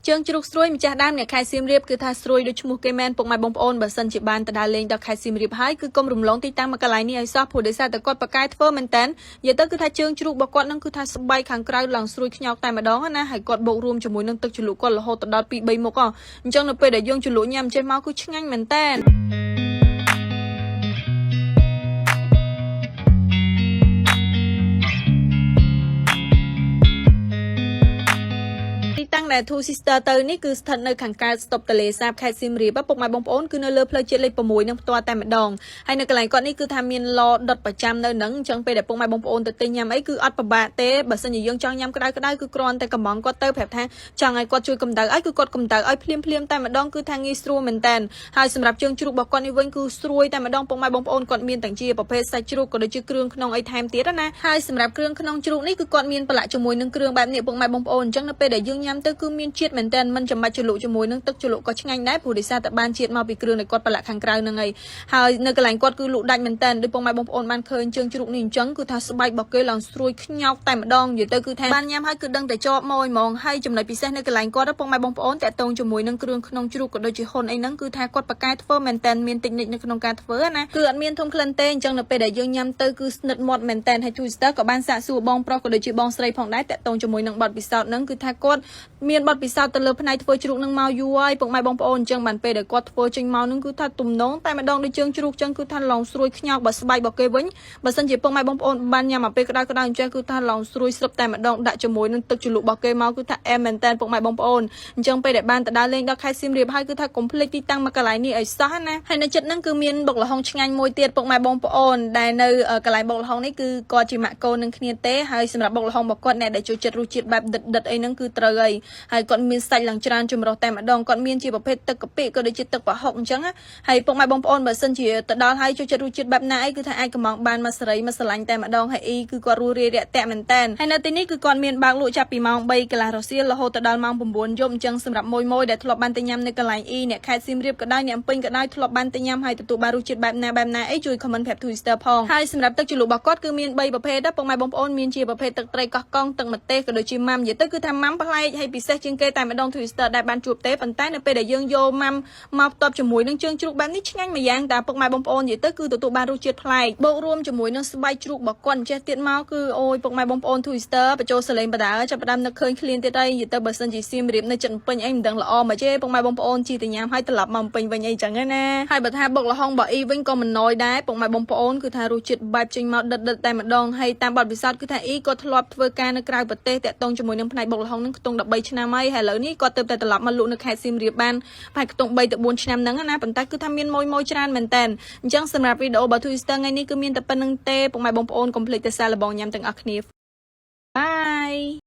chươngជ្រូកស្រួយម្ចាស់ដើមអ្នកខេត្តសៀមរាបគឺថាស្រួយដូចឈ្មោះគេមែនពុកម៉ែបងប្អូនបើសិនជាបានទៅដើរលេងដល់ខេត្តសៀមរាបហើយគឺកុំរំលងទីតាំងមកកន្លែងនេះឲ្យសោះព្រោះដោយសារតែគាត់ប្រកែធ្វើមែនតើនិយាយទៅគឺថាជើងជ្រូករបស់គាត់នឹងគឺថាស្បែកខាងក្រៅឡើងស្រួយខ្ញោកតែម្ដងណាហើយគាត់បូករួមជាមួយនឹងទឹកជ្រលក់គាត់រហូតដល់2 3មុខអញ្ចឹងនៅពេលដែលយើងជ្រលក់ញ៉ាំចេះមកគឺឆ្ងាញ់មែនតើតាំងដែល Two Sister ទៅនេះគឺស្ថិតនៅខាងកើតស្តុបទលេសាបខេត្តសៀមរាបពុកម៉ែបងប្អូនគឺនៅលើផ្លូវជាតិលេខ6នឹងផ្ទាល់តែម្ដងហើយនៅកន្លែងគាត់នេះគឺថាមានឡដុតប្រចាំនៅនឹងអញ្ចឹងពេលដែលពុកម៉ែបងប្អូនទៅទិញញ៉ាំអីគឺអត់ពិបាកទេបើសិនជាយើងចង់ញ៉ាំក្តៅគឺគ្រាន់តែកំងគាត់ទៅប្រាប់ថាចង់ឲ្យគាត់ជួយកម្ដៅឲ្យគឺគាត់កម្ដៅឲ្យភ្លាមតែម្ដងគឺថាងាយស្រួលមែនតើហើយសម្រាប់ជើងជ្រូករបស់គាត់នេះវិញគឺស្រួយតែម្ដងពុកម៉ែបងប្អូនគាត់មានទាំងជាប្រភេទសាច់ជ្រូកក៏ដូចជាគ្រឿងក្នុងអីថែមទៀតណាហើយសម្រាប់គ្រឿងក្នុងជ្រូកនេះគឺគាត់មានប្រឡាក់ជាមួយនឹងគ្រឿងបែបនេះពុកម៉ែបងប្អូនអញ្ចឹងនៅពេលដែលយើងញ៉ាំទៅគឺមានជាតិមែនតើមិនចាំបាច់ជ្រលក់ជាមួយនឹងទឹកជ្រលក់ក៏ឆ្ងាញ់ដែរព្រោះដោយសារតែបានជាតិមកពីគ្រឿងដែលគាត់ប្រឡាក់ខាងក្រៅហ្នឹងហើយនៅកន្លែងគាត់គឺលក់ដាច់មែនតើដូចពុកម៉ែបងប្អូនបានឃើញជើងជ្រូកនេះអញ្ចឹងគឺថាស្បែករបស់គេឡើងស្រួយខ្ញោកតែម្ដងនិយាយទៅគឺថាបានញ៉ាំហើយគឺដឹងតែជាប់ម៉ួយហ្មងហើយចំណុចពិសេសនៅកន្លែងគាត់ពុកម៉ែបងប្អូនតាក់ទងជាមួយនឹងគ្រឿងក្នុងជ្រូកក៏ដូចជាហ៊ុនអីហ្នឹងគឺថាគាត់ប្រកែធ្វើមែនតើមានតិចនិចនៅក្នុងការធ្វើណាគឺអត់មានធំក្លិនទេអញ្ចឹងនៅពេលដែលយើងញ៉ាំទៅគឺស្និទ្ធមាត់មែនតើហើយ Twister ក៏បានសាកសួរបងប្រុសក៏ដូចជាបងស្រីផងដែរតាក់ទងជាមួយនឹងបទពិសោធន៍ហ្នឹងគឺថាគាត់មានបទពិសោធន៍ទៅលើផ្នែកធ្វើជ្រូកនឹងមកយូរហើយពុកម៉ែបងប្អូនអញ្ចឹងបានពេលដែលគាត់ធ្វើចេញមកនឹងគឺថាទំនងតែម្ដងដូចជើងជ្រូកអញ្ចឹងគឺថាឡងស្រួយខ្ញោកបើស្បែករបស់គេវិញបើសិនជាពុកម៉ែបងប្អូនបានញ៉ាំមកពេលក្តៅអញ្ចឹងគឺថាឡងស្រួយស្រាប់តែម្ដងដាក់ជាមួយនឹងទឹកជ្រលក់របស់គេមកគឺថាអែមមែនតើពុកម៉ែបងប្អូនអញ្ចឹងពេលដែលបានទៅដើរលេងដល់ខេត្តសៀមរាបហើយគឺថាកុំភ្លេចទីតាំងមកកន្លែងនេះឲ្យសោះណាហើយនៅចិត្តហ្នឹងគឺមានបុកល្ហុងឆ្ងាញ់មួយទៀតពុកម៉ែបងប្អូនដែលនៅកន្លែងបុកល្ហុងនេះគឺគាត់ជាម៉ាក់កូននឹងគ្នាទេហើយសម្រាប់បុកល្ហុងរបស់គាត់អ្នកដែលចូលចិត្តរសជាតិបែបដិតអីហ្នឹងគឺត្រូវហើយគាត់មានសាច់ឡើងច្រើនចម្រុះតែម្ដងគាត់មានជាប្រភេទទឹកកាពិក៏ដូចជាទឹកប្រហុកអញ្ចឹងហើយពុកម៉ែបងប្អូនបើសិនជាទៅដល់ហើយចូលចិត្តរសជាតិបែបណាអីគឺថាអាចកំងបានមកសេរីមកស្រឡាញ់តែម្ដងហើយអ៊ីគឺគាត់រស់រាយរាក់ទាក់មែនតើហើយនៅទីនេះគឺគាត់មានបើកលក់ចាប់ពីម៉ោង3កន្លះរសៀលរហូតដល់ម៉ោង9យប់អញ្ចឹងសម្រាប់មួយដែលធ្លាប់បានទៅញ៉ាំនៅកន្លែងអ៊ីអ្នកខេត្តសៀមរាបក៏ដោយអ្នកពេញក៏ដោយធ្លាប់បានទៅញ៉ាំហើយទទួលបានរសជាតិបែបណាអីជួយ comment ប្រាប់ Twister ផងហើយសម្រាប់ទឹកជ្រលក់របស់គាត់គឺមាន3ប្រភេទដែរពុកម៉ែបងប្អូនមានជាប្រភេទទឹកត្រីកោះកុងទឹកម្ទេសក៏ដូចជាម៉ាំនិយាយទៅគឺថាម៉ាំប្លែកហើយពិសេសជាងគេតែម្ដង Twister ដែលបានជួបទេប៉ុន្តែនៅពេលដែលយើងយកម៉ាំមកផ្ទាប់ជាមួយនឹងជើងជ្រូកបែបនេះឆ្ងាញ់មួយយ៉ាងតែពុកម៉ែបងប្អូននិយាយទៅគឺទទួលបានរសជាតិប្លែកបូករួមជាមួយនឹងស្បែកជ្រូករបស់គាត់ចេះទៀតមកគឺអូយពុកម៉ែបងប្អូន Twister បញ្ចូលសលេងបដាចាប់ផ្ដើមនឹកឃើញឃ្លានទៀតហើយនិយាយទៅបើសិនជាសៀមរាបនៅចិត្តពេញអីមិនដឹងល្អមកទេពុកម៉ែបងប្អូនជីទៅញ៉ាំហើយត្រឡប់មកពេញវិញអីចឹងណាហើយបើថាបុកល្ហុងរបស់អ៊ីវិញក៏មិនណយដែរពុកម៉ែបងប្អូនគឺថារសជាតិបែបចេញមកដិតតែម្ដងហើយតាមបទពិសោធន៍គឺថាអ៊ីក៏ធ្លាប់ធ្វើការនៅក្រៅប្រទេសតាក់ទងជាមួយនឹងផ្នែកបុកល្ហុងនឹងខ្ទង់13ឆ្នាំហើយឥឡូវនេះគាត់ទៅតែត្រឡប់មកលក់នៅខេត្តសៀមរាបបានប្រហែលខ្ទង់3ទៅ4ឆ្នាំហ្នឹងណាប៉ុន្តែគឺថាមានមួយច្រើនមែនតើអញ្ចឹងសម្រាប់វីដេអូរបស់ Twister ថ្ងៃនេះគឺមានតែប៉ុណ្្នឹងទេពុកម៉ែបងប្អូនកុំភ្លេចទៅសាកល្បងញ៉ាំទាំងអស់គ្នាបាយ